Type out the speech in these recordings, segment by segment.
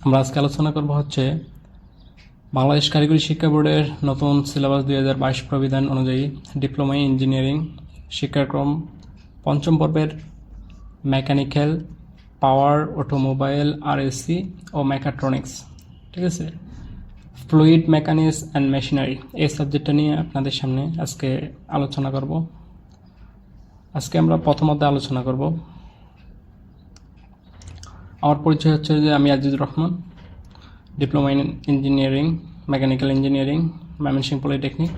আমরা আজকে আলোচনা করব হচ্ছে বাংলাদেশ কারিগরি শিক্ষা বোর্ডের নতুন সিলেবাস 2022 প্রবিধান অনুযায়ী ডিপ্লোমা ইঞ্জিনিয়ারিং শিক্ষাক্রম পঞ্চম পর্বের মেকানিক্যাল, পাওয়ার, অটোমোবাইল, আরএসসি ও মেকাট্রনিক্স, ঠিক আছে, ফ্লুইড মেকানিক্স অ্যান্ড মেশিনারি, এই সাবজেক্টটা নিয়ে আপনাদের সামনে আজকে আলোচনা করব। আজকে আমরা প্রথম অধ্যায়ে আলোচনা করব। আমার পরিচয় হচ্ছে যে আমি Azizur Rahman, diploma in engineering mechanical engineering Mymensingh polytechnic,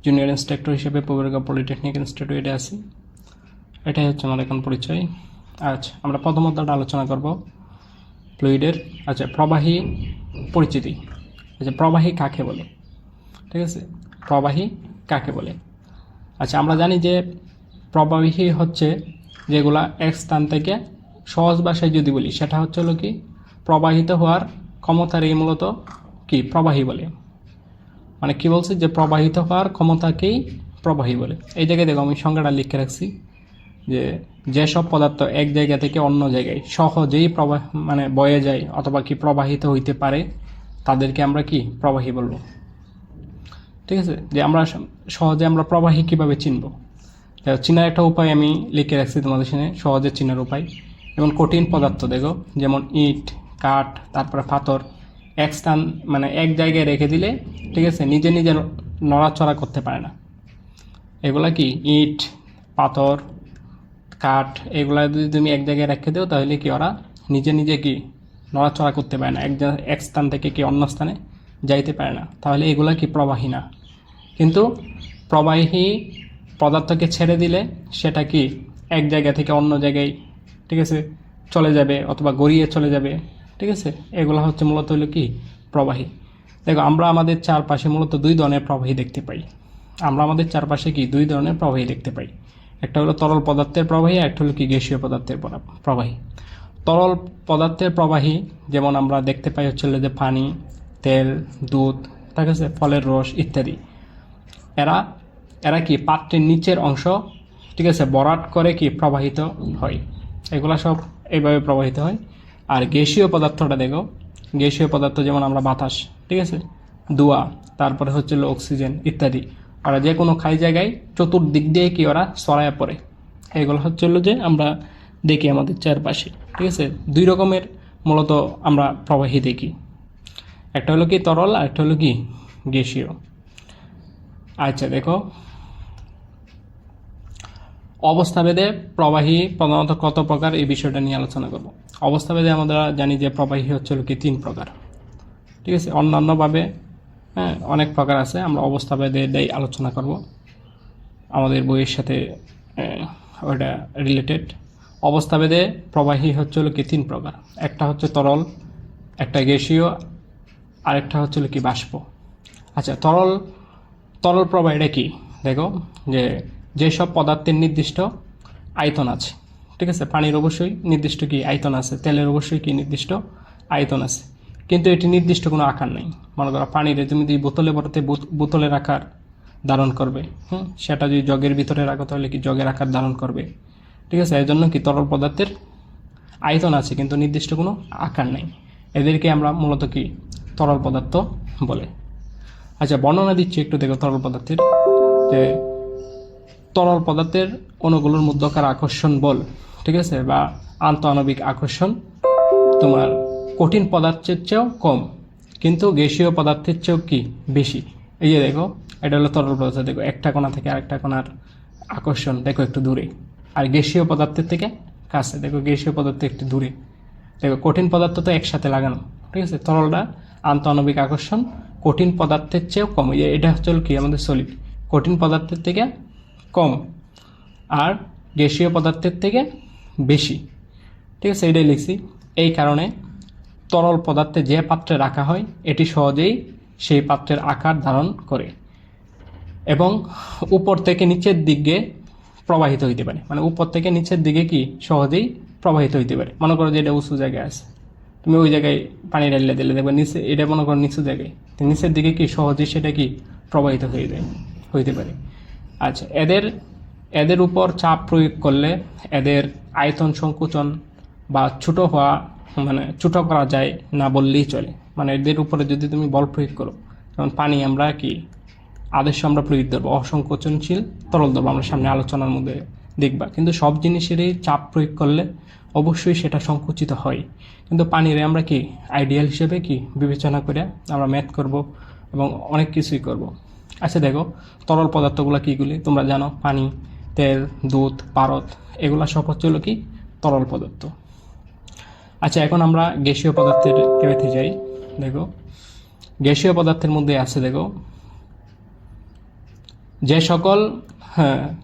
junior instructor হিসেবে পবিরগাঁও পলিটেকনিক ইনস্টিটিউটে আছি। এটাই হচ্ছে আমার এখন পরিচয়। আচ্ছা, আমরা প্রথম অধ্যায়টা আলোচনা করব ফ্লুইডের। আচ্ছা, প্রবাহী পরিচিতি। আচ্ছা, প্রবাহী কাকে বলে? ঠিক আছে, প্রবাহী কাকে বলে? আচ্ছা, আমরা জানি যে প্রবাহী হচ্ছে যেগুলা এক স্থান থেকে, সহজ ভাষায় যদি বলি সেটা হচ্ছে হলো কি, প্রবাহিত হওয়ার ক্ষমতার এই মূলত কি প্রবাহী বলে। মানে কি বলছে যে প্রবাহিত হওয়ার ক্ষমতাকেই প্রবাহী বলে। এই জায়গায় দেখো আমি সংজ্ঞাটা লিখে রাখছি যে যেসব পদার্থ এক জায়গা থেকে অন্য জায়গায় সহজেই বয়ে যায় অথবা কি প্রবাহিত হইতে পারে তাদেরকে আমরা কি প্রবাহী বলবো। ঠিক আছে, যে আমরা সহজে আমরা প্রবাহী কিভাবে চিনব, চিনার একটা উপায় আমি লিখে রাখছি তোমাদের সামনে, সহজে চিনার উপায়। যেমন কঠিন পদার্থ দেখো, যেমন ইট, কাঠ, তারপরে পাথর, এক স্থান এক জায়গায় রেখে দিলে, ঠিক আছে, নিজে নিজে নড়াচড়া করতে পারে না। এগুলা কি ইট, পাথর, কাঠ, এগুলা যদি তুমি এক জায়গায় রেখে দাও তাহলে কি ওরা নিজে নিজে কি নড়াচড়া করতে পারে না, এক স্থান থেকে কি অন্য স্থানে যাইতে পারে না, তাহলে এগুলা কি প্রবাহী না। কিন্তু প্রবাহী পদার্থকে ছেড়ে দিলে সেটা কি এক জায়গা থেকে অন্য জায়গায়, ঠিক আছে, চলে যাবে অথবা গড়িয়ে চলে যাবে। ঠিক আছে, এগুলো হচ্ছে মূলত হলো কি প্রবাহী। দেখো, আমরা আমাদের চারপাশে মূলত দুই ধরনের প্রবাহী দেখতে পাই। আমরা আমাদের চারপাশে কি দুই ধরনের প্রবাহী দেখতে পাই। একটা হলো তরল পদার্থের প্রবাহী, একটা হলো কি গ্যাসীয় পদার্থের প্রবাহী। তরল পদার্থের প্রবাহী যেমন আমরা দেখতে পাই হচ্ছে যে পানি, তেল, দুধ, ঠিক আছে, ফলের রস ইত্যাদি। এরা এরা কি পাত্রের নিচের অংশ, ঠিক আছে, ভরাট করে কি প্রবাহিত হয়। এগুলা সব এইভাবে প্রবাহিত হয়। আর গ্যাসীয় পদার্থটা দেখো, গ্যাসীয় পদার্থ যেমন আমরা বাতাস, ঠিক আছে, ধোঁয়া, তারপরে হচ্ছে অক্সিজেন ইত্যাদি, ওরা যে কোনো খাই জায়গায় চতুর্দিক দিয়ে কি ওরা ছড়ায় পড়ে। এগুলো হচ্ছে যে আমরা দেখি আমাদের চারপাশে। ঠিক আছে, দুই রকমের মূলত আমরা প্রবাহী দেখি, একটা হলো কি তরল আর একটা হলো কি গ্যাসীয়। আচ্ছা দেখো, অবস্থাভেদে প্রবাহী প্রধানত কত প্রকার, এই বিষয়টা নিয়ে আলোচনা করব। অবস্থাভেদে আমরা জানি যে প্রবাহী হচ্ছে কি 3 প্রকার। ঠিক আছে, অন্যান্যভাবে অনেক প্রকার আছে, আমরা অবস্থাভেদে আলোচনা করব, আমাদের বইয়ের সাথে ওটা রিলেটেড। অবস্থাভেদে প্রবাহী হচ্ছে কি 3 প্রকার, একটা হচ্ছে তরল, একটা গ্যাসীয়, আরেকটা হচ্ছে কি বাষ্প। আচ্ছা, তরল প্রবাহ এটা কি দেখো, যেসব পদার্থের নির্দিষ্ট আয়তন আছে, ঠিক আছে, পানির অবশ্যই নির্দিষ্ট কি আয়তন আছে, তেলের অবশ্যই কি নির্দিষ্ট আয়তন আছে, কিন্তু এটি নির্দিষ্ট কোনো আকার নেই। মনে করো পানিরে তুমি যদি বোতলে ভরতে বোতলের আকার ধারণ করবে, সেটা যদি জগের ভিতরে রাখো তাহলে কি জগের আকার ধারণ করবে। ঠিক আছে, এর জন্য কি তরল পদার্থের আয়তন আছে কিন্তু নির্দিষ্ট কোনো আকার নেই, এদেরকে আমরা মূলত কি তরল পদার্থ বলে। আচ্ছা, বর্ণনা দিচ্ছি একটু দেখো তরল পদার্থের, যে তরল পদার্থের অণুগুলোর মধ্যকার আকর্ষণ বল, ঠিক আছে, বা আন্তঃআণবিক আকর্ষণ তোমার কঠিন পদার্থের চেয়েও কম, কিন্তু গ্যাসীয় পদার্থের চেয়েও কি বেশি। এই যে দেখো, এটা হলো তরল পদার্থ, দেখো একটা কণা থেকে আরেকটা কণার আকর্ষণ দেখো একটু দূরে, আর গ্যাসীয় পদার্থের থেকে কাছে, দেখো গ্যাসীয় পদার্থ একটু দূরে। দেখো কঠিন পদার্থ তো একসাথে লাগানো, ঠিক আছে, তরলটা আন্তঃআণবিক আকর্ষণ কঠিন পদার্থের চেয়েও কম। এটা হচ্ছে কি আমাদের সলিড, কঠিন পদার্থের থেকে কম আর গ্যাসীয় পদার্থের থেকে বেশি। ঠিক আছে, এটাই লিখছি। এই কারণে তরল পদার্থে যে পাত্রে রাখা হয় এটি সহজেই সেই পাত্রের আকার ধারণ করে এবং উপর থেকে নিচের দিকে প্রবাহিত হইতে পারে। উপর থেকে নিচের দিকে কি সহজেই প্রবাহিত হইতে পারে। মনে করো যে এটা উঁচু জায়গায় আছে, তুমি ওই জায়গায় পানি ঢালিয়ে দিলে দেখবে নিচে, এটা মনে করো নিচু জায়গায়, নিচের দিকে কি সহজেই সেটা কি প্রবাহিত হইতে পারে। আচ্ছা, এদের উপর চাপ প্রয়োগ করলে এদের আয়তন সংকোচন বা ছোট হওয়া মানে ছোট করা যায় না বললেই চলে। মানে এদের উপরে যদি তুমি বল প্রয়োগ করো, যেমন পানি আমরা কি আদর্শ আমরা প্রয়োগ ধরবো, অসংকোচনশীল তরল ধরবো, আমরা সামনে আলোচনার মধ্যে দেখবা। কিন্তু সব জিনিসেরই চাপ প্রয়োগ করলে অবশ্যই সেটা সংকুচিত হয়। কিন্তু পানিরে আমরা কি আইডিয়াল হিসেবে কি বিবেচনা করে আমরা ম্যাথ করব এবং অনেক কিছুই করব। আচ্ছা দেখো, তরল পদার্থগুলো কীগুলি তোমরা জানো, পানি, তেল, দুধ, পারদ, এগুলা সব হচ্ছে হলো কি তরল পদার্থ। আচ্ছা এখন আমরা গ্যাসীয় পদার্থের এবারে যাই। দেখো গ্যাসীয় পদার্থের মধ্যে আছে দেখো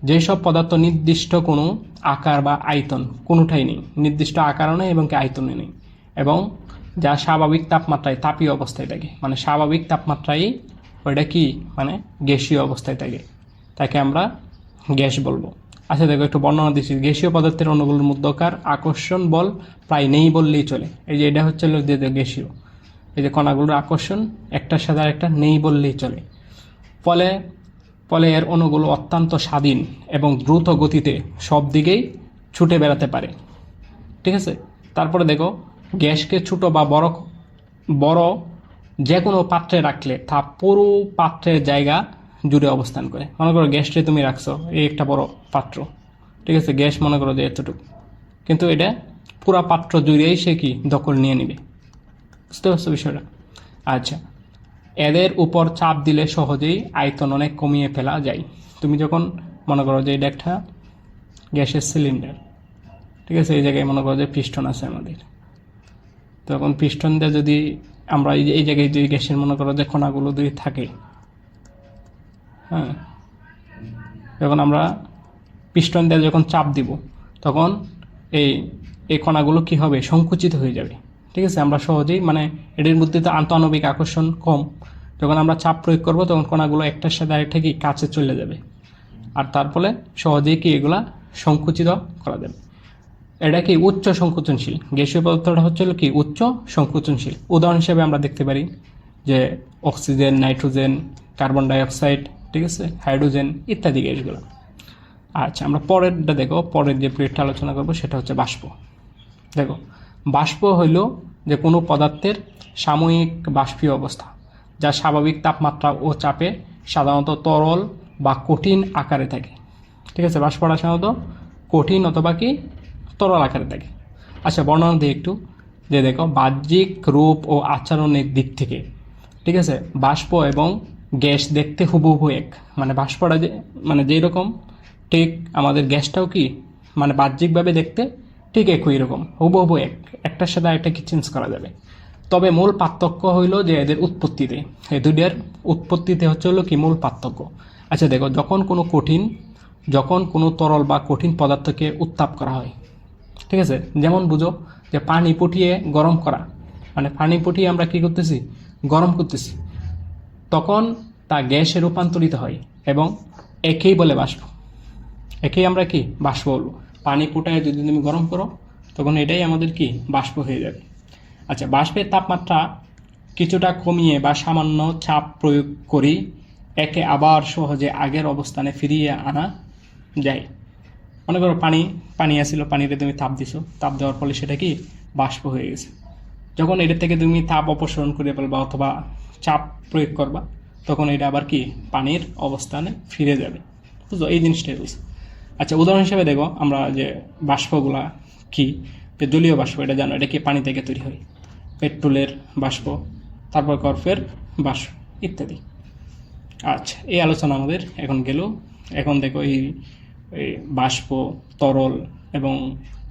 যেসব পদার্থ নির্দিষ্ট কোনো আকার বা আয়তন কোনোটাই নেই, নির্দিষ্ট আকারও নেই এবং কি আয়তনও নেই, এবং যা স্বাভাবিক তাপমাত্রায় তাপীয় অবস্থায় থাকে, মানে স্বাভাবিক তাপমাত্রায় ওইটা কি মানে গ্যাসীয় অবস্থায় থাকে, তাকে আমরা গ্যাস বলবো। আচ্ছা দেখো একটু বর্ণনা দিচ্ছি। গ্যাসীয় পদার্থের অণুগুলোর মধ্যকার আকর্ষণ বল প্রায় নেই বললেই চলে। এই যে এটা হচ্ছে গ্যাসীয়, এই যে কণাগুলোর আকর্ষণ একটার সাথে আরেকটা নেই বললেই চলে। ফলে এর অণুগুলো অত্যন্ত স্বাধীন এবং দ্রুত গতিতে সব দিকেই ছুটে বেড়াতে পারে। ঠিক আছে, তারপরে দেখো গ্যাসকে ছোট বা বড় যে কোনো পাত্রে রাখলে তা পুরো পাত্রের জায়গা জুড়ে অবস্থান করে। মনে করো গ্যাসটা তুমি রাখছো এই একটা বড় পাত্র, ঠিক আছে, গ্যাস মনে করো যে এতটুকু, কিন্তু এটা পুরো পাত্র জুড়েই সে কি দখল নিয়ে নেবে। বুঝতে পারছো বিষয়টা? আচ্ছা, এদের উপর চাপ দিলে সহজেই আয়তন অনেক কমিয়ে ফেলা যায়। তুমি যখন মনে করো যে এটা একটা গ্যাসের সিলিন্ডার, ঠিক আছে, এই জায়গায় মনে করো যে পিস্টন আছে আমাদের, তখন পিস্টন দিয়ে যদি আমরা এই জায়গায় যদি গ্যাসের মনে করো যে কণাগুলো যদি থাকে, হ্যাঁ, যখন আমরা পিস্টন দিয়ে যখন চাপ দিব তখন এই কণাগুলো কি হবে, সংকুচিত হয়ে যাবে। ঠিক আছে, আমরা সহজেই মানে এটির মধ্যে তো আন্তঃআণবিক আকর্ষণ কম, যখন আমরা চাপ প্রয়োগ করব তখন কণাগুলো একটার সাথে আরেকটা কি কাছে চলে যাবে, আর তার ফলে সহজেই কি এগুলা সংকুচিত করা যাবে। এটা কি উচ্চ সংকোচনশীল, গ্যাসীয় পদার্থটা হচ্ছে কি উচ্চ সংকোচনশীল। উদাহরণ হিসেবে আমরা দেখতে পারি যে অক্সিজেন, নাইট্রোজেন, কার্বন ডাইঅক্সাইড, ঠিক আছে, হাইড্রোজেন ইত্যাদি গ্যাসগুলো। আচ্ছা আমরা পরেরটা দেখো, পরের যে পিরিয়ডটা আলোচনা করব সেটা হচ্ছে বাষ্প। দেখো বাষ্প হইল যে কোনো পদার্থের সাময়িক বাষ্পীয় অবস্থা, যা স্বাভাবিক তাপমাত্রা ও চাপে সাধারণত তরল বা কঠিন আকারে থাকে। ঠিক আছে, বাষ্পটা সাধারণত কঠিন অথবা কি তরল আকারে থাকে। আচ্ছা বর্ণনা দিই একটু, যে দেখো বাহ্যিক রূপ ও আচরণের দিক থেকে, ঠিক আছে, বাষ্প এবং গ্যাস দেখতে হুবহু এক। মানে বাষ্পটা যে মানে যেই রকম ঠিক আমাদের গ্যাসটাও কি মানে বাহ্যিকভাবে দেখতে ঠিক একই রকম হুবহু এক, একটার সাথে আরেকটা কি চেঞ্জ করা যাবে। তবে মূল পার্থক্য হইল যে এদের উৎপত্তিতে, এই দুইটার উৎপত্তিতে হচ্ছে হলো কি মূল পার্থক্য। আচ্ছা দেখো যখন কোনো তরল বা কঠিন পদার্থকে উত্তাপ করা হয়, ঠিক আছে, যেমন বুঝো যে পানি ফুটিয়ে গরম করা, মানে পানি ফুটিয়ে আমরা কি করতেছি, গরম করতেছি, তখন তা গ্যাসে রূপান্তরিত হয় এবং একেই বলে বাষ্প। একেই আমরা কি বাষ্প বলবো। পানি ফুটায় যদি তুমি গরম করো তখন এটাই আমাদের কি বাষ্প হয়ে যাবে। আচ্ছা বাষ্পের তাপমাত্রা কিছুটা কমিয়ে বা সামান্য চাপ প্রয়োগ করি একে আবার সহজে আগের অবস্থানে ফিরিয়ে আনা যায়। মনে করো পানি আসছিল, পানিতে তুমি তাপ দিছো, তাপ দেওয়ার ফলে সেটা কি বাষ্প হয়ে গেছে। যখন এটার থেকে তুমি তাপ অপসারণ করে ফেলবা অথবা চাপ প্রয়োগ করবা তখন এটা আবার কি পানির অবস্থানে ফিরে যাবে। বুঝলো, এই জিনিসটাই বুঝো। আচ্ছা উদাহরণ হিসেবে দেখো আমরা যে বাষ্পগুলা কি, যে জলীয় বাষ্প, এটা জানো, এটা কি পানি থেকে তৈরি হয়, পেট্রোলের বাষ্প, তারপর বরফের বাষ্প ইত্যাদি। আচ্ছা এই আলোচনা আমাদের এখন গেল। এখন দেখো এই বাষ্প, তরল এবং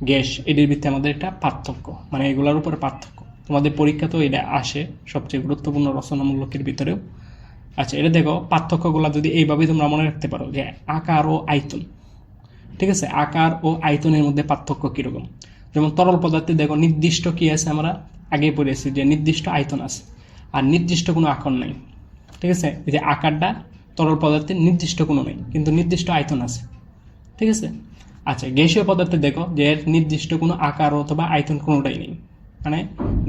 গ্যাস এটির ভিত্তিতে আমাদের একটা পার্থক্য, মানে এগুলোর উপরে পার্থক্য। তোমাদের পরীক্ষাতেও এটা আসে সবচেয়ে গুরুত্বপূর্ণ রচনামূলকের ভিতরেও। আচ্ছা এটা দেখো পার্থক্যগুলো যদি এইভাবে তোমরা মনে রাখতে পারো যে আকার ও আয়তন, ঠিক আছে, আকার ও আয়তনের মধ্যে পার্থক্য কীরকম। যেমন তরল পদার্থে দেখো নির্দিষ্ট কি আছে, আমরা আগে পড়েছি যে নির্দিষ্ট আয়তন আছে আর নির্দিষ্ট কোনো আকার নেই। ঠিক আছে, এই যে আকারটা তরল পদার্থের নির্দিষ্ট কোনো নেই কিন্তু নির্দিষ্ট আয়তন আছে। ঠিক আছে, আচ্ছা গ্যাসীয় পদার্থে দেখো যে এর নির্দিষ্ট কোনো আকার অথবা আয়তন কোনোটাই নেই, মানে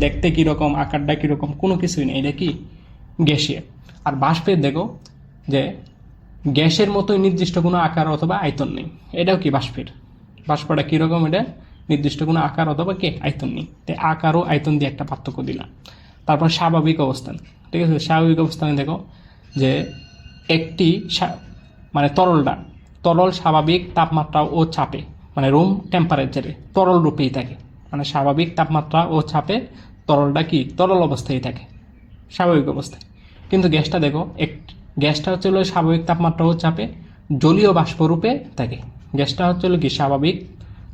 দেখতে কীরকম, আকারটা কীরকম, কোনো কিছুই নেই, এটা কি গ্যাসীয়। আর বাষ্পের দেখো যে গ্যাসের মতোই নির্দিষ্ট কোনো আকার অথবা আয়তন নেই, এটাও কি বাষ্পটা কীরকম, এটা নির্দিষ্ট কোনো আকার অথবা কি আয়তন নেই, তাই আকার ও আয়তন দিয়ে একটা পার্থক্য দিলাম। তারপর স্বাভাবিক অবস্থান, ঠিক আছে। স্বাভাবিক অবস্থানে দেখো যে একটি মানে তরল স্বাভাবিক তাপমাত্রা ও চাপে, মানে রুম টেম্পারেচারে তরল রূপেই থাকে, মানে স্বাভাবিক তাপমাত্রা ও চাপে তরলটা কি তরল অবস্থায় থাকে স্বাভাবিক অবস্থায়। কিন্তু গ্যাসটা দেখো গ্যাসটা হচ্ছে হলো স্বাভাবিক তাপমাত্রা ও চাপে জলীয় বাষ্প রূপে থাকে। গ্যাসটা হচ্ছে হলো কি স্বাভাবিক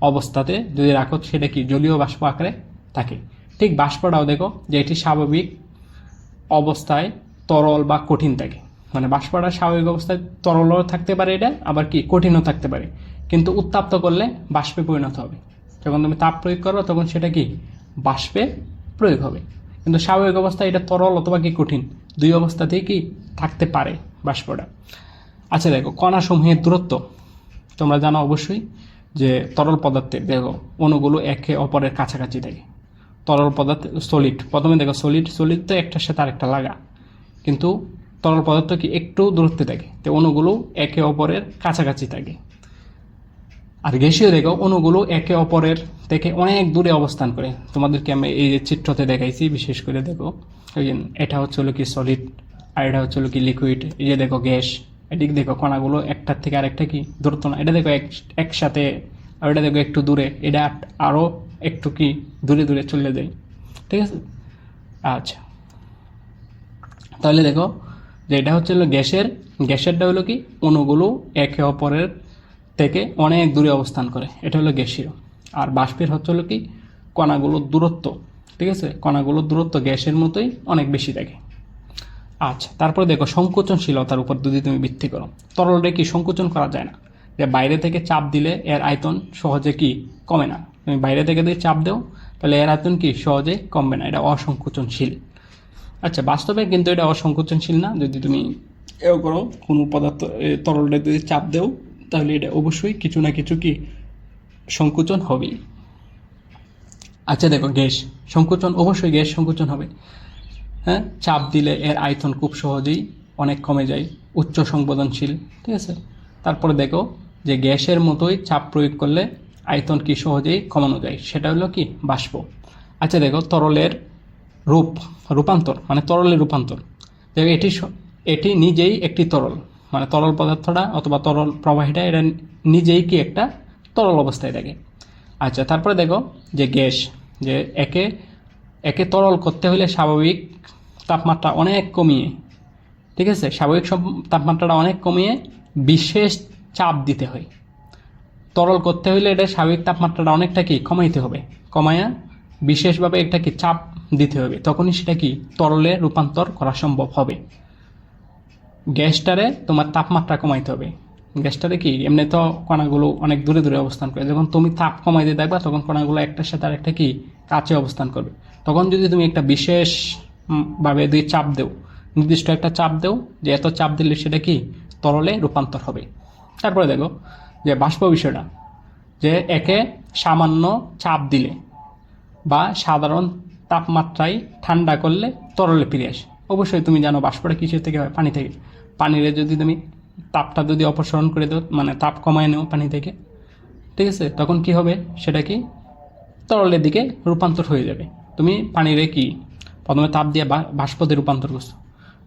অবস্থাতে যদি রাখো সেটা কি জলীয় বাষ্প আকারে থাকে। ঠিক বাষ্পটাও দেখো যে এটি স্বাভাবিক অবস্থায় তরল বা কঠিন থাকে, মানে বাষ্পটা স্বাভাবিক অবস্থায় তরলও থাকতে পারে, এটা আবার কি কঠিনও থাকতে পারে, কিন্তু উত্তাপ্ত করলে বাষ্পে পরিণত হবে। যখন তুমি তাপ প্রয়োগ করো তখন সেটা কি বাষ্পে প্রয়োগ হবে। কিন্তু স্বাভাবিক অবস্থায় এটা তরল অথবা কি কঠিন দুই অবস্থাতেই কি থাকতে পারে বাষ্পটা। আচ্ছা দেখো কণাসমূহের দূরত্ব তোমরা জানো অবশ্যই যে তরল পদার্থের দেখো অণুগুলো একে অপরের কাছাকাছি থাকে। তরল পদার্থ সলিড, প্রথমে দেখো সলিড তো একটার সাথে আরেকটা লাগা, কিন্তু তরল পদার্থ কি একটু দূরত্বে থাকে, তো অণুগুলো একে অপরের কাছাকাছি থাকে। আর গ্যাসীয় দেখো অণুগুলো একে অপরের থেকে অনেক দূরে অবস্থান করে। তোমাদেরকে আমি এই যে চিত্রতে দেখাইছি, বিশেষ করে দেখো এটা হচ্ছে হলো কি সলিড আর এটা হচ্ছে হলো কি লিকুইড। এই যে দেখো গ্যাস, এদিকে দেখো কণাগুলো একটার থেকে আরেকটা কি দূরত্ব না, এটা দেখো একসাথে, আর এটা দেখো একটু দূরে, এটা আরও একটু কি দূরে দূরে চলে যায়, ঠিক আছে। আচ্ছা তাহলে দেখো যে এটা হচ্ছে হলো গ্যাসেরটা হলো কি অণুগুলো একে অপরের থেকে অনেক দূরে অবস্থান করে, এটা হলো গ্যাসীয়। আর বাষ্পের হচ্ছে হলো কি কণাগুলোর দূরত্ব, ঠিক আছে, কণাগুলোর দূরত্ব গ্যাসের মতোই অনেক বেশি থাকে। আচ্ছা তারপরে দেখো সংকোচনশীলতার উপর যদি তুমি ভিত্তি করো, তরলটা কি সংকোচন করা যায় না, যে বাইরে থেকে চাপ দিলে এর আয়তন সহজে কি কমে না। তুমি বাইরে থেকে যদি চাপ দাও তাহলে এর আয়তন কি সহজে কমবে না, এটা অসংকোচনশীল। আচ্ছা বাস্তবে কিন্তু এটা অসংকোচনশীল না। যদি তুমি এও করো কোনো পদার্থ তরলটা যদি চাপ দেও তাহলে এটা অবশ্যই কিছু না কিছু কি সংকোচন হবেই। আচ্ছা দেখো গ্যাস সংকোচন, অবশ্যই গ্যাস সংকোচন হবে। হ্যাঁ, চাপ দিলে এর আয়তন খুব সহজেই অনেক কমে যায়, উচ্চ সংবেদনশীল, ঠিক আছে। তারপরে দেখো যে গ্যাসের মতোই চাপ প্রয়োগ করলে আয়তন কি সহজেই কমানো যায়, সেটা হলো কি বাষ্প। আচ্ছা দেখো তরলের রূপান্তর মানে তরলের রূপান্তর, দেখো এটি নিজেই একটি তরল, মানে তরল পদার্থটা অথবা তরল প্রবাহীটা এটা নিজেই কি একটা তরল অবস্থায় থাকে। আচ্ছা তারপরে দেখো যে গ্যাস, যে একে তরল করতে হলে স্বাভাবিক তাপমাত্রা অনেক কমিয়ে, ঠিক আছে, স্বাভাবিক তাপমাত্রাটা অনেক কমিয়ে বিশেষ চাপ দিতে হয়। তরল করতে হলে এটা স্বাভাবিক তাপমাত্রাটা অনেকটা কি কমাইতে হবে, কমায়া বিশেষভাবে একটা কি চাপ দিতে হবে, তখনই সেটা কি তরলে রূপান্তর করা সম্ভব হবে। গ্যাসটারে তোমার তাপমাত্রা কমাইতে হবে। গ্যাসটারে কি এমনি তো কণাগুলো অনেক দূরে দূরে অবস্থান করে, যখন তুমি তাপ কমাইতে দেখবা তখন কণাগুলো একটার সাথে আরেকটা কি কাছে অবস্থান করবে। তখন যদি তুমি একটা বিশেষ ভাবে দুই চাপ দেও, নির্দিষ্ট একটা চাপ দেও, যে এত চাপ দিলে সেটা কি তরলে রূপান্তর হবে। তারপরে দেখো যে বাষ্প বিষয়টা, যে একে সামান্য চাপ দিলে বা সাধারণ তাপমাত্রায় ঠান্ডা করলে তরলে ফিরে আসে। অবশ্যই তুমি জানো বাষ্পটা কিসের থেকে হয়, পানি থেকে। পানিরে যদি তুমি তাপটা যদি অপসারণ করে দাও, মানে তাপ কমায় নেও পানি থেকে, ঠিক আছে, তখন কি হবে সেটা কি তরলের দিকে রূপান্তর হয়ে যাবে। তুমি পানিরে কি প্রথমে তাপ দিয়ে বাষ্পতে রূপান্তর করছো,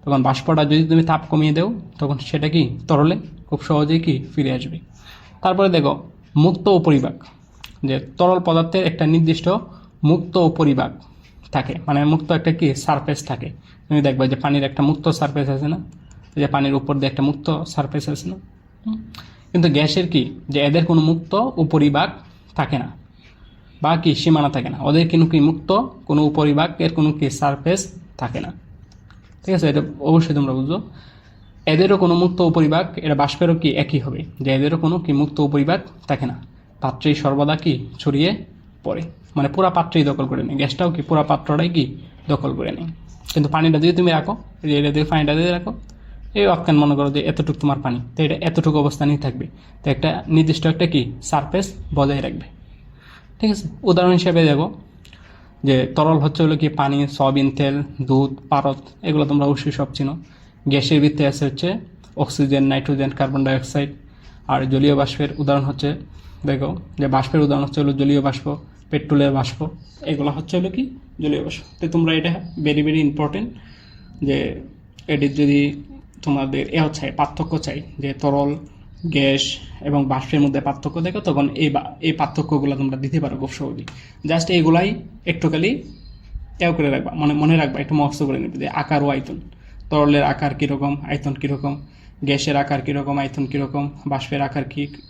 তখন বাষ্পটা যদি তুমি তাপ কমিয়ে দাও তখন সেটা কি তরলে খুব সহজেই কি ফিরে আসবে। তারপরে দেখো মুক্ত উপরিভাগ, যে তরল পদার্থের একটা নির্দিষ্ট মুক্ত উপরিভাগ থাকে, মানে মুক্ত একটা কি সারফেস থাকে। তুমি দেখবে যে পানির একটা মুক্ত সারফেস আছে না, যে পানির উপর দিয়ে একটা মুক্ত সারফেস আছে না। কিন্তু গ্যাসের কি যে এদের কোনো মুক্ত উপরিভাগ থাকে না বা কি সীমানা থাকে না, ওদের কিন্তু কি মুক্ত কোনো উপরিভাগ এর কোনো কি সারফেস থাকে না, ঠিক আছে। এটা অবশ্যই তোমরা বুঝো। এদেরও কোনো মুক্ত উপরিভাগ, এটা বাষ্পেরও কি একই হবে, যে এদেরও কোনো কি মুক্ত উপরিভাগ থাকে না, পাত্রেই সর্বদা কি ছড়িয়ে পড়ে, মানে পুরা পাত্রেই দখল করে নেয়। গ্যাসটাও কি পুরা পাত্রটাই কি দখল করে নেয়। কিন্তু পানিটা যদি তুমি রাখো, যে এটা দিয়ে পানিটা দিয়ে রাখো, এই অজ্ঞান মনে করো যে এতটুকু তোমার পানি, তো এটা এতটুকু অবস্থানেই থাকবে, তো একটা নির্দিষ্ট একটা কি সারফেস বজায় রাখবে, ঠিক আছে। উদাহরণ হিসেবে দেখো যে তরল হচ্ছে হলো কি পানি, সয়াবিন তেল, দুধ, পারদ, এগুলো তোমরা অবশ্যই সব চিনো। গ্যাসের ভিত্তি আছে হচ্ছে অক্সিজেন, নাইট্রোজেন, কার্বন ডাইঅক্সাইড। আর জলীয় বাষ্পের উদাহরণ হচ্ছে দেখো যে বাষ্পের উদাহরণ হচ্ছে হলো জলীয় বাষ্প, পেট্রোলের বাষ্প, এগুলো হচ্ছে হলো কি জলীয় বাষ্প। তো তোমরা এটা ভেরি ভেরি ইম্পর্টেন্ট যে এটির যদি তোমাদের চাই পার্থক্য চাই যে তরল, গ্যাস এবং বাষ্পের মধ্যে পার্থক্য দেখো, তখন এই পার্থক্যগুলো তোমরা দিতে পারো খুব সহজেই। জাস্ট এইগুলাই একটু খালি করে রাখবা, মনে রাখবা, একটু মুখস্থ করে নেবে যে আকার ও আয়তন, তরলের আকার কীরকম, আয়তন কীরকম, গ্যাসের আকার কীরকম, আয়তন কীরকম, বাষ্পের আকার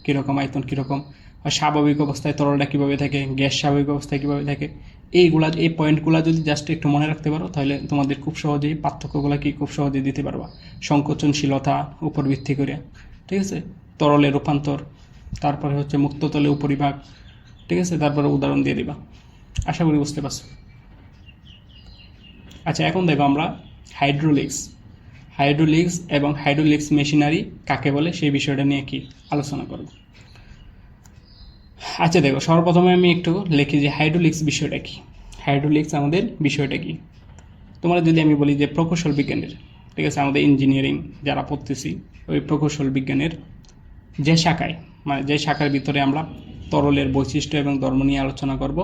কীরকম, আয়তন কীরকম, আর স্বাভাবিক অবস্থায় তরলটা কীভাবে থাকে, গ্যাস স্বাভাবিক অবস্থায় কীভাবে থাকে। এই পয়েন্টগুলো যদি জাস্ট একটু মনে রাখতে পারো তাহলে তোমাদের খুব সহজেই পার্থক্যগুলো খুব সহজেই দিতে পারবা। সংকোচনশীলতা উপর ভিত্তি করে, ঠিক আছে, তরলের রূপান্তর, তারপরে হচ্ছে মুক্ততলে উপরিভাগ, ঠিক আছে, তারপরে উদাহরণ দিয়ে দিবা। আশা করি বুঝতে পারছো। আচ্ছা, এখন দেখো আমরা হাইড্রোলিক্স এবং হাইড্রোলিক্স মেশিনারি কাকে বলে সেই বিষয়টা নিয়ে কি আলোচনা করব। আচ্ছা দেখো, সর্বপ্রথমে আমি একটু লিখি যে হাইড্রোলিক্স বিষয়টা কি। হাইড্রোলিক্স আমাদের বিষয়টা কি, তোমরা যদি আমি বলি যে প্রকৌশল বিজ্ঞানের, ঠিক আছে, আমাদের ইঞ্জিনিয়ারিং যারা পড়তেছি ওই প্রকৌশল বিজ্ঞানের যে শাখায়, মানে যে শাখার ভিতরে আমরা তরলের বৈশিষ্ট্য এবং ধর্ম নিয়ে আলোচনা করব,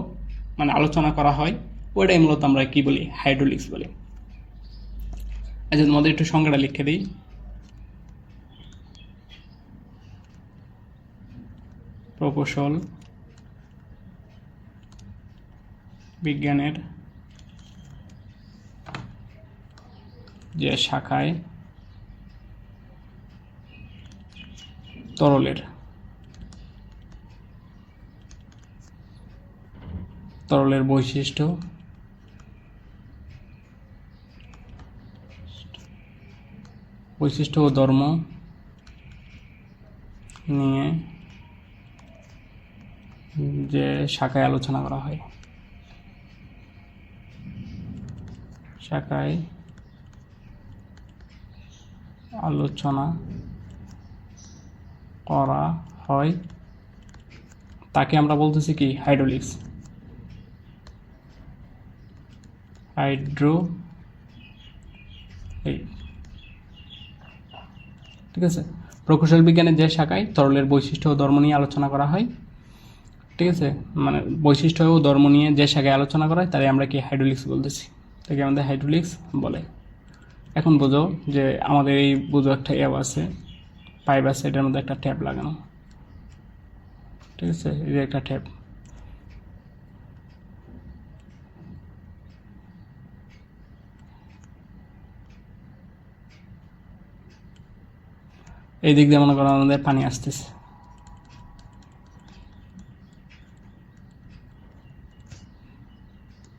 মানে আলোচনা করা হয়, ওইটাই মূলত আমরা কি বলি, হাইড্রোলিক্স বলি। আচ্ছা, তোমাদের একটু সংজ্ঞাটা লিখে দিই। প্রকৌশল বিজ্ঞানের যে শাখায় তরলের বৈশিষ্ট্য ও ধর্ম নিয়ে যে শাখায় আলোচনা করা হয়, তাকে আমরা বলতেছি কি হাইড্রোলিক্স। ঠিক আছে, প্রকৌশল বিজ্ঞানের যে শাখায় তরলের বৈশিষ্ট্য ও ধর্ম নিয়ে আলোচনা করা হয়, ঠিক আছে, মানে বৈশিষ্ট্য ও ধর্ম নিয়ে যে শাখায় আলোচনা করা হয় তাই আমরা কি হাইড্রোলিক্স বলতেছি, তাকে আমাদের হাইড্রোলিক্স বলে। এখন বোঝো যে আমাদের এই বোঝো একটা আছে, পাইপ আছে, এটার মধ্যে একটা ট্যাপ লাগানো, ঠিক আছে, এই যে একটা ট্যাপ। এই দিক দিয়ে মনে করো আমাদের পানি আসতেছে,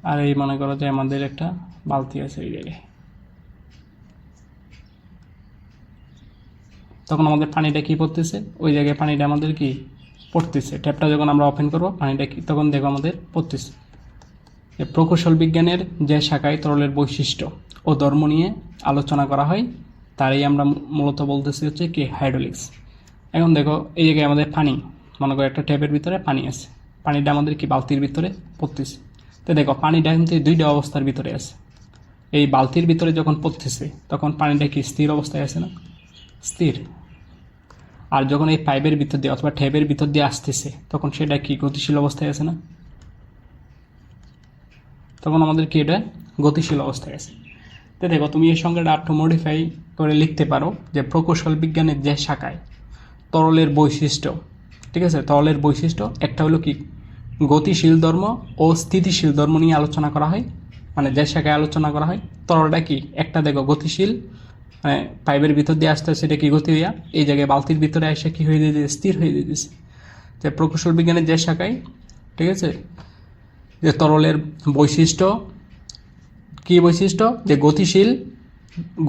আর এই মনে করো যে আমাদের একটা বালতি আছে এই জায়গায়। তখন আমাদের পানিটা কি পড়তেছে, ওই জায়গায় পানিটা আমাদের কি পড়তেছে। ট্যাপটা যখন আমরা ওপেন করবো পানিটা কি তখন দেখো আমাদের পড়তেছে। প্রকৌশল বিজ্ঞানের যে শাখায় তরলের বৈশিষ্ট্য ও ধর্ম নিয়ে আলোচনা করা হয় তারই আমরা মূলত বলতেছি হচ্ছে কি হাইড্রোলিক্স। এখন দেখো এই জায়গায় আমাদের পানি, মনে করো একটা ট্যাপের ভিতরে পানি আছে, পানিটা আমাদের কি বালতির ভিতরে পড়তেছে। তো দেখো পানিটা কিন্তু দুইটা অবস্থার ভিতরে আছে। এই বালতির ভিতরে যখন পড়তেছে তখন পানিটা কি স্থির অবস্থায় আছে না, স্থির। আর যখন এই পাইপের ভিতর দিয়ে অথবা ট্যাপের ভিতর দিয়ে আসতেছে তখন সেটা কি গতিশীল অবস্থায় আছে না, তখন আমাদের কি এটা গতিশীল অবস্থায় আছে। তো দেখো তুমি এই সংজ্ঞাটা একটু মডিফাই করে লিখতে পারো যে প্রকৌশল বিজ্ঞানের যে শাখায় তরলের বৈশিষ্ট্য, ঠিক আছে, তরলের বৈশিষ্ট্য একটা হলো কি গতিশীল ধর্ম ও স্থিতিশীল ধর্ম নিয়ে আলোচনা করা হয়। মানে যে শাখায় আলোচনা করা হয় তরলটা কি একটা দেখো গতিশীল, মানে পাইপের ভিতর দিয়ে আসতে সেটা কি গতি হইয়া এই জায়গায় বালতির ভিতরে এসে কি হয়ে দিয়েছে, স্থির হয়ে দিয়েছে। যে প্রকৌশল বিজ্ঞানের যে শাখায়, ঠিক আছে, যে তরলের বৈশিষ্ট্য কি বৈশিষ্ট্য, যে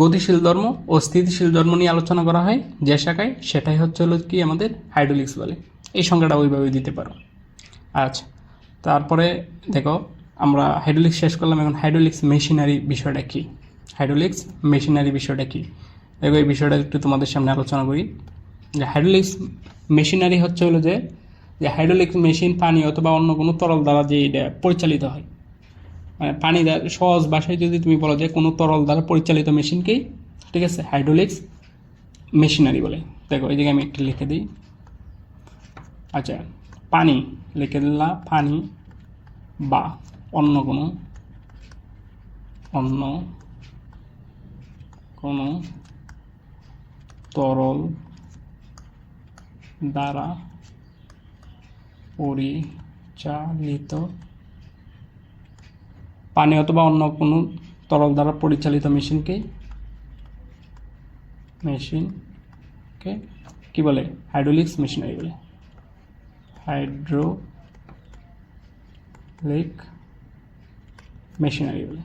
গতিশীল ধর্ম ও স্থিতিশীল ধর্ম নিয়ে আলোচনা করা হয় যে শাখায়, সেটাই হচ্ছে হলো কি আমাদের হাইড্রোলিক্স বলে। এই সংজ্ঞাটা ওইভাবে দিতে পারো। আচ্ছা, তারপরে দেখো আমরা হাইড্রোলিক্স শেষ করলাম, এখন হাইড্রোলিক্স মেশিনারি বিষয়টা কি। দেখো এই বিষয়টা একটু তোমাদের সামনে আলোচনা করি। যে হাইড্রোলিক্স মেশিনারি হচ্ছে হলো যে হাইড্রোলিক্স মেশিন পানি অথবা অন্য কোনো তরল দ্বারা যে এটা পরিচালিত হয়, মানে পানি দ্বারা, সহজ ভাষায় যদি তুমি বলো যে কোনো তরল দ্বারা পরিচালিত মেশিনকেই, ঠিক আছে, হাইড্রোলিক্স মেশিনারি বলে। দেখো এই জায়গায় আমি একটু লিখে দিই। আচ্ছা, পানি লিখে দিলা, পানি বা অন্য কোনো তরল দ্বারা পরিচালিত, পানি অথবা অন্য কোনো তরল দ্বারা পরিচালিত মেশিনকে কি বলে? হাইড্রোলিক্স মেশিনারি বলে। হাইড্রোলিক মেশিনারি বলে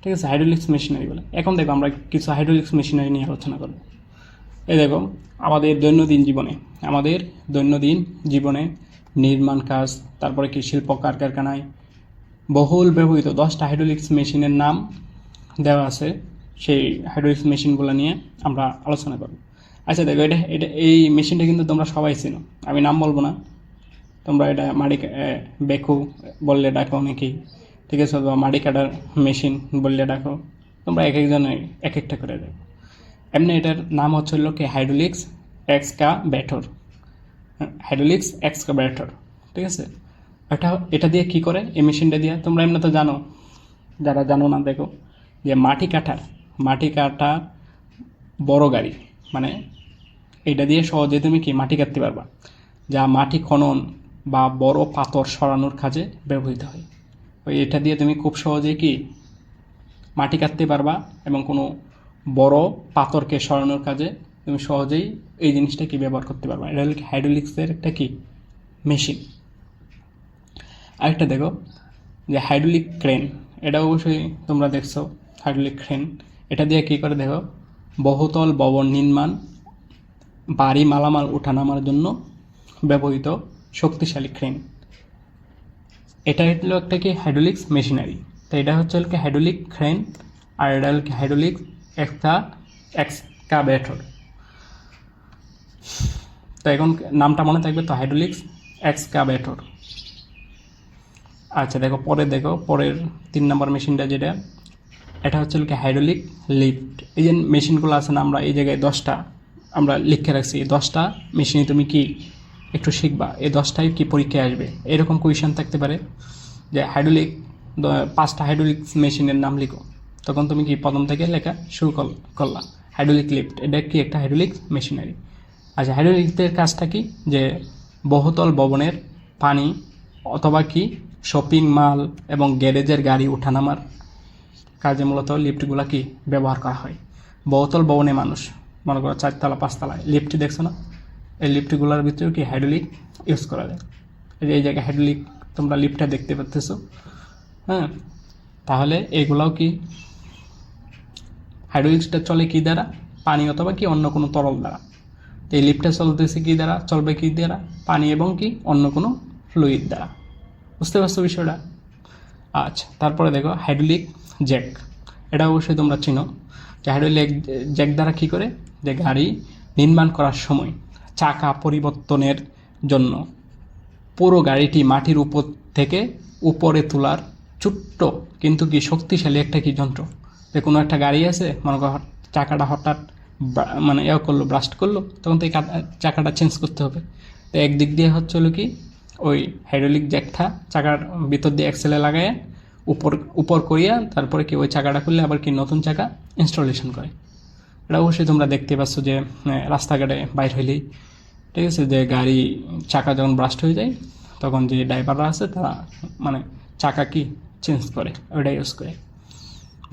ঠিক আছে, হাইড্রোলিক্স মেশিনারি বলে। এখন দেখো আমরা কিছু হাইড্রোলিক্স মেশিনারি নিয়ে আলোচনা করব। এই দেখো, আমাদের দৈনন্দিন জীবনে নির্মাণ কাজ, তারপরে কি শিল্প কারখানায় বহুল ব্যবহৃত 10টা হাইড্রোলিক্স মেশিনের নাম দেওয়া আছে। সেই হাইড্রোলিক্স মেশিনগুলো নিয়ে আমরা আলোচনা করব। আচ্ছা দেখো, এই মেশিনটা কিন্তু তোমরা সবাই চেনো, আমি নাম বলবো না। তোমরা এটা বেকু বললে ডাকো অনেকেই, ঠিক আছে, অথবা মাটি কাটার মেশিন বললে ডাকো। তোমরা এক একজনে এক একটা করে দেখো। এমনি এটার নাম হচ্ছে কি হাইড্রোলিক্স এক্সকাভেটর। ঠিক আছে। এটা দিয়ে কি করে এই মেশিনটা দিয়ে? তোমরা এমনি তো জানো, যারা জানো না দেখো, যে মাটি কাটা বড় গাড়ি, মানে এটা দিয়ে সহজে তুমি কি মাটি কাটতে পারবা, যা মাটি খনন বা বড় পাথর সরানোর কাজে ব্যবহৃত হয়। এটা দিয়ে তুমি খুব সহজে কি মাটি কাটতে পারবা, এবং কোনো বড় পাথরকে সরানোর কাজে তুমি সহজেই এই জিনিসটা কি ব্যবহার করতে পারবা। এটা হলো হাইড্রোলিক্সের একটা কি মেশিন। আরেকটা দেখো, যে হাইড্রোলিক ক্রেন, এটা অবশ্যই তোমরা দেখছো। হাইড্রোলিক ক্রেন এটা দিয়ে কী করে দেখো, বহুতল ভবন নির্মাণ, বাড়ি মালামাল ওঠানামার জন্য ব্যবহৃত শক্তিশালী ক্রেন। এটা হলো একটা কি হাইড্রোলিক্স মেশিনারি। তো এটা হচ্ছে কি হাইড্রোলিক ক্রেন, আর এটা হল কি হাইড্রোলিক এক্সকাভেটর। তো এখন নামটা মনে থাকবে তো, হাইড্রোলিক্স এক্সকাভেটর। আচ্ছা দেখো, পরের 3 নম্বর মেশিনটা যেটা, এটা হচ্ছে কি হাইড্রোলিক লিফট। এই যে মেশিনগুলো আছে না, আমরা এই জায়গায় 10টা আমরা লিখে রাখছি। এই 10টা মেশিনে তুমি কি একটু শিখবা, এই 10টাই কি পরীক্ষায় আসবে। এরকম কোয়েশ্চেন থাকতে পারে যে 5টা হাইড্রোলিক মেশিনের নাম লিখো, তখন তুমি কি প্রথম থেকে লেখা শুরু করলা। হাইড্রোলিক লিফট এটা কি একটা হাইড্রোলিক মেশিনারি। আচ্ছা, হাইড্রোলিকের কাজটা কি, যে বহুতল ভবনের পানি অথবা কি শপিং মাল এবং গ্যারেজের গাড়ি ওঠানামার কাজে মূলত লিফটগুলো কি ব্যবহার করা হয়। বহুতল ভবনে মানুষ, মনে করো 4 তলা 5 তলায় লিফট দেখছো না, এই লিফটগুলোর ভিতরেও কি হাইড্রোলিক ইউজ করা যায়। এই জায়গায় হাইড্রোলিক তোমরা লিফটটা দেখতে পাচ্তেছো, হ্যাঁ। তাহলে এগুলাও কি হাইড্রোলিক্সটা চলে কি দ্বারা, পানি অথবা কি অন্য কোনো তরল দ্বারা। তো এই লিফটটা চলতেছে কি দ্বারা, চলবে কি দ্বারা, পানি এবং কি অন্য কোনো ফ্লুইড দ্বারা। বুঝতে পারছো বিষয়টা? আচ্ছা, তারপরে দেখো হাইড্রোলিক জ্যাক। এটা অবশ্যই তোমরা চিনো, যে হাইড্রোলিক জ্যাক দ্বারা কী করে, যে গাড়ি নির্মাণ করার সময় চাকা পরিবর্তনের জন্য পুরো গাড়িটি মাটির উপর থেকে উপরে তোলার ছোট্ট কিন্তু কি শক্তিশালী একটা কি যন্ত্র। যে কোনো একটা গাড়ি আছে, মনে করো চাকাটা হঠাৎ মানে করলো, ব্রাস্ট করলো, তখন তো এই চাকাটা চেঞ্জ করতে হবে। তো একদিক দিয়ে হচ্ছে হলো কি ওই হাইড্রোলিক জ্যাকটা চাকার ভিতর দিয়ে অ্যাক্সেলে লাগায় উপর করিয়া তারপরে কি ওই চাকাটা খুললে আবার কি নতুন চাকা ইনস্টলেশন করে। এটা অবশ্যই তোমরা দেখতে পাচ্ছ যে রাস্তাঘাটে বাইর হইলেই, ঠিক আছে, যে গাড়ি চাকা যখন ব্রাস্ট হয়ে যায় তখন যে ড্রাইভাররা আছে তারা মানে চাকা কি চেঞ্জ করে, ওইটা ইউজ করে।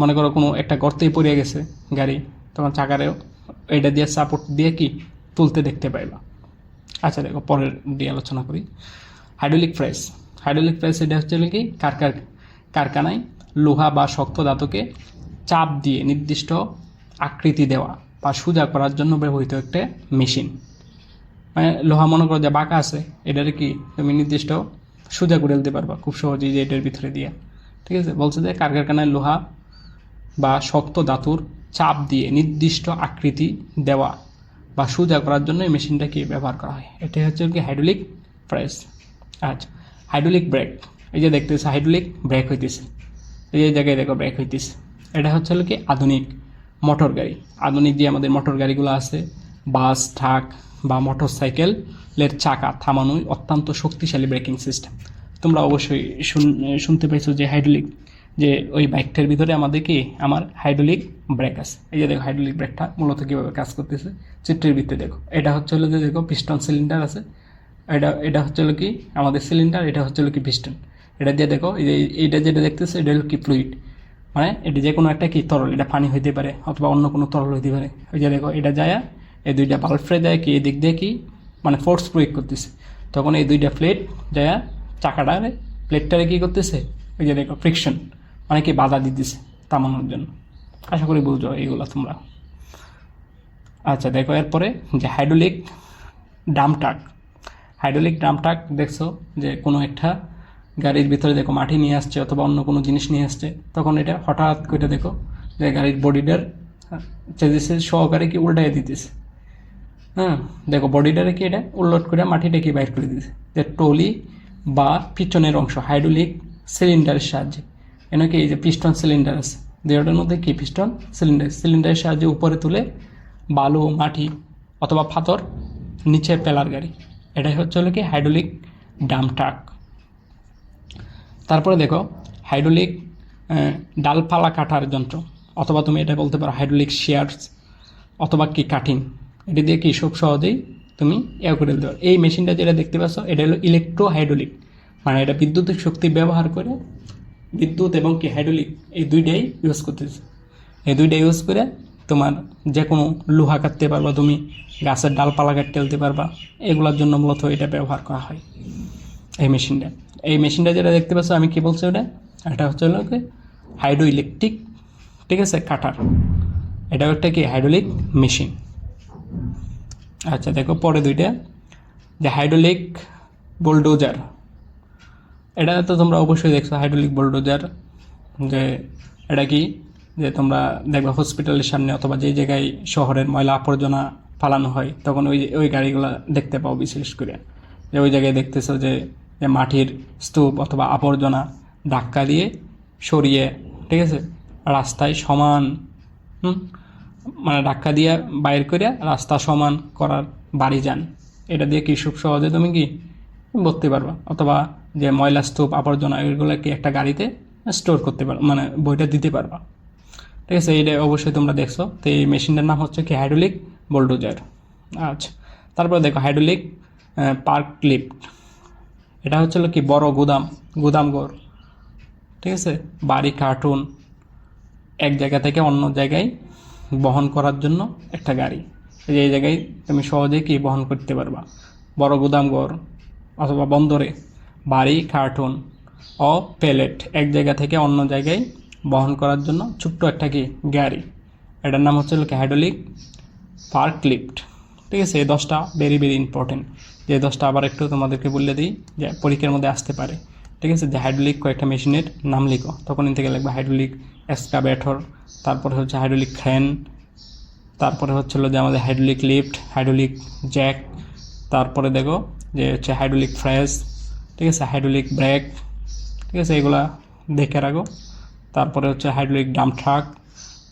মনে করো কোনো একটা গর্তেই পড়ে গেছে গাড়ি, তখন চাকারেও এটা দিয়ে সাপোর্ট দিয়ে কি তুলতে দেখতে পাইবা। আচ্ছা দেখো, পরের দিয়ে আলোচনা করি। হাইড্রোলিক প্রেস এটা হচ্ছে কি কারখানায় লোহা বা শক্ত ধাতুকে চাপ দিয়ে নির্দিষ্ট আকৃতি দেওয়া বা সোজা করার জন্য ব্যবহৃত একটা মেশিন। মানে লোহা মনে করো যে বাঁকা আছে, এটারে কি তুমি নির্দিষ্ট সোজা করে দিতে পারবা খুব সহজেই, যে এটার ভিতরে দিয়ে। ঠিক আছে, বলছে যে কারখানায় লোহা বা শক্ত ধাতুর চাপ দিয়ে নির্দিষ্ট আকৃতি দেওয়া বা সোজা করার জন্য এই মেশিনটা কি ব্যবহার করা হয়। এটাই হচ্ছে কি হাইড্রোলিক প্রেস। আচ্ছা, হাইড্রোলিক ব্রেক। এই যে দেখতেছে হাইড্রোলিক ব্রেক হইতেছে, এই জায়গায় দেখো ব্রেক হইতেছে। এটা হচ্ছে কি আধুনিক মোটর গাড়ি, আধুনিক যে আমাদের মোটর গাড়িগুলো আছে, বাস, ট্রাক বা মোটর সাইকেলের চাকা থামানোই অত্যন্ত শক্তিশালী ব্রেকিং সিস্টেম। তোমরা অবশ্যই শুনতে পাইছো যে হাইড্রোলিক, যে ওই বাইকটার ভিতরে আমাদের কি আমার হাইড্রোলিক ব্রেক আছে। এই যে দেখো হাইড্রোলিক ব্রেকটা মূলত কীভাবে কাজ করতেছে চিত্রের ভিতরে দেখো। এটা হচ্ছে হলো যে দেখো পিস্টন সিলিন্ডার আছে, এটা হচ্ছে হলো কি আমাদের সিলিন্ডার, এটা হচ্ছে হলো কি পিস্টন। এটা দিয়ে দেখো এইটা যেটা দেখতেছে এটা হলো কি ফ্লুইড, মানে এটা যে কোনো একটা কি তরল, এটা পানি হইতে পারে অথবা অন্য কোনো তরল হইতে পারে। ওই যে দেখো এটা যায় এই দুইটা বাল্বরে যায় কি এদিক দিয়ে কি মানে ফোর্স প্রয়োগ করতেছে, তখন এই দুইটা প্লেট যায় চাকাটারে প্লেটটারে কী করতেছে, ওই যে দেখো ফ্রিকশন মানে কি বাধা দিতেছে থামানোর জন্য। আশা করি বুঝছো এইগুলো তোমরা। আচ্ছা দেখো এরপরে যে hydraulic dump truck. Hydraulic dump truck দেখছো যে কোনো একটা গাড়ির ভিতরে দেখো মাটি নিয়ে আসছে অথবা অন্য কোনো জিনিস নিয়ে আসছে, তখন এটা হঠাৎ করে দেখো যে গাড়ির বডিটার চেজিসের সহকারে কি উল্টাই দিতেছে। হ্যাঁ দেখো বডিটারে কি এটা উল্লট করে মাটিটা কি বাইর করে দিতেছে, যে ট্রলি বা পিছনের অংশ হাইড্রোলিক সিলিন্ডারের সাহায্যে। এনাকে এই যে পিস্টন সিলিন্ডার আছে, দেহটার মধ্যে কি পিস্টন সিলিন্ডারের সাহায্যে উপরে তুলে বালু, মাটি অথবা পাথর নিচে পেলার গাড়ি, এটাই হচ্ছে হলো কি হাইড্রোলিক ডাম্প ট্রাক। তারপরে দেখো হাইড্রোলিক ডালপালা কাটার যন্ত্র, অথবা তুমি এটা বলতে পারো হাইড্রোলিক শেয়ার্স অথবা কি কাটিং। এটি দিয়ে কি খুব সহজেই তুমি করে দিতে পারো। এই মেশিনটা যেটা দেখতে পাচ্ছ এটা হলো ইলেকট্রো হাইড্রোলিক, মানে এটা বিদ্যুতের শক্তি ব্যবহার করে, বিদ্যুৎ এবং কি হাইড্রোলিক এই দুইটাই ইউজ করতেছে। এই দুইটা ইউজ করে তোমার যে কোনো লোহা কাটতে পারবা, তুমি গাছের ডালপালা কাটতে ফেলতে পারবা, এগুলোর জন্য মূলত এটা ব্যবহার করা হয় এই মেশিনটা। এই মেশিনটা যেটা দেখতে পাচ্ছ আমি কি বলছি ওটা, এটা হচ্ছে হলো কি হাইড্রো ইলেকট্রিক, ঠিক আছে, কাটার। এটাও একটা কি হাইড্রোলিক মেশিন। আচ্ছা দেখো পরে দুইটা যে হাইড্রোলিক বুলডোজার, এটা তো তোমরা অবশ্যই দেখছো হাইড্রোলিক বুলডোজার। যে এটা কি যে তোমরা দেখবে হসপিটালের সামনে অথবা যে জায়গায় শহরের ময়লা আবর্জনা ফালানো হয় তখন ওই গাড়িগুলো দেখতে পাও, বিশেষ করে যে ওই জায়গায় দেখতেছো যে মাটির স্তূপ অথবা আবর্জনা ধাক্কা দিয়ে সরিয়ে, ঠিক আছে, রাস্তায় সমান মানে ধাক্কা দিয়ে বাইর করে রাস্তা সমান করার বাড়ি যান। এটা দিয়ে কি খুব সহজে তুমি কি ভরতে পারবা, অথবা যে ময়লা স্তূপ আবর্জনা এগুলোকে একটা গাড়িতে স্টোর করতে পারো, মানে বইটা দিতে পারবা, ঠিক আছে। এটা অবশ্যই তোমরা দেখছো। তো এই মেশিনটার নাম হচ্ছে কি হাইড্রোলিক বুলডোজার। আচ্ছা তারপরে দেখো হাইড্রোলিক পার্ক লিফট, এটা হচ্ছে কি বড় গুদামঘর, ঠিক আছে, বাড়ি, কার্টুন এক জায়গা থেকে অন্য জায়গায় বহন করার জন্য একটা গাড়ি। এই জায়গায় তুমি সহজেই কি বহন করতে পারবা। বড় গুদামঘর অথবা বন্দরে বাড়ি, কার্টুন ও প্যালেট এক জায়গা থেকে অন্য জায়গায় বহন করার জন্য ছোট্ট একটা কি গাড়ি, এটার নাম হচ্ছে হাইড্রোলিক পার্ক লিফট, ঠিক আছে। এই 10টা ভেরি ভেরি ইম্পর্টেন্ট, যে 10টা আবার একটু তোমাদেরকে বলে দিই যে পরীক্ষার মধ্যে আসতে পারে, ঠিক আছে। যে হাইড্রোলিক কয়েকটা মেশিনের নাম লিখো, তখন থেকে লিখবে হাইড্রোলিক এক্সকাভেটর, তারপরে হচ্ছে হাইড্রোলিক ক্রেন, তারপরে হচ্ছিল যে আমাদের হাইড্রোলিক লিফট, হাইড্রোলিক জ্যাক, তারপরে দেখো যে হচ্ছে হাইড্রোলিক ফ্রেস, ঠিক আছে, হাইড্রোলিক ব্রেক, ঠিক আছে, এগুলা দেখে রাখো। তারপরে হচ্ছে হাইড্রোলিক ডাম্প ট্রাক,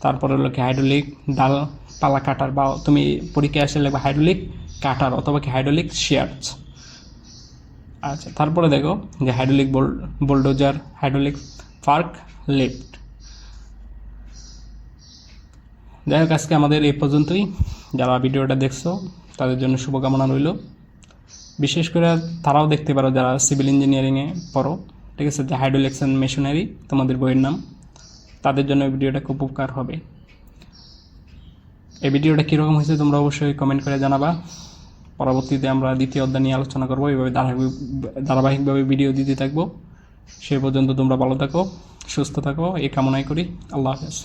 তারপরে হলো কি হাইড্রোলিক ডালপালা কাটার, বা তুমি পরীক্ষায় আসলে লিখবে হাইড্রোলিক কাটার অথবা কি হাইড্রোলিক শেয়ার্স। আচ্ছা তারপরে দেখো যে hydraulic bulldozer, hydraulic park lift. যাই হোক আজকে আমাদের এই পর্যন্তই। যারা ভিডিওটা দেখছো তাদের জন্য শুভকামনা রইল। বিশেষ করে তারাও দেখতে পারো যারা সিভিল ইঞ্জিনিয়ারিংয়ে পড়ো, ঠিক আছে, যে হাইড্রোলিক্স অ্যান্ড মেশিনারি তোমাদের বইয়ের নাম, তাদের জন্য এই ভিডিওটা খুব উপকার হবে। এই ভিডিওটা কীরকম হয়েছে তোমরা অবশ্যই কমেন্ট করে জানাবা। পরবর্তীতে আমরা দ্বিতীয় অধ্যায় নিয়ে আলোচনা করবো, এইভাবে ধারাবাহিকভাবে ভিডিও দিতে থাকবো। সে পর্যন্ত তোমরা ভালো থাকো, সুস্থ থাকো, এই কামনাই করি। আল্লাহ হাফেজ।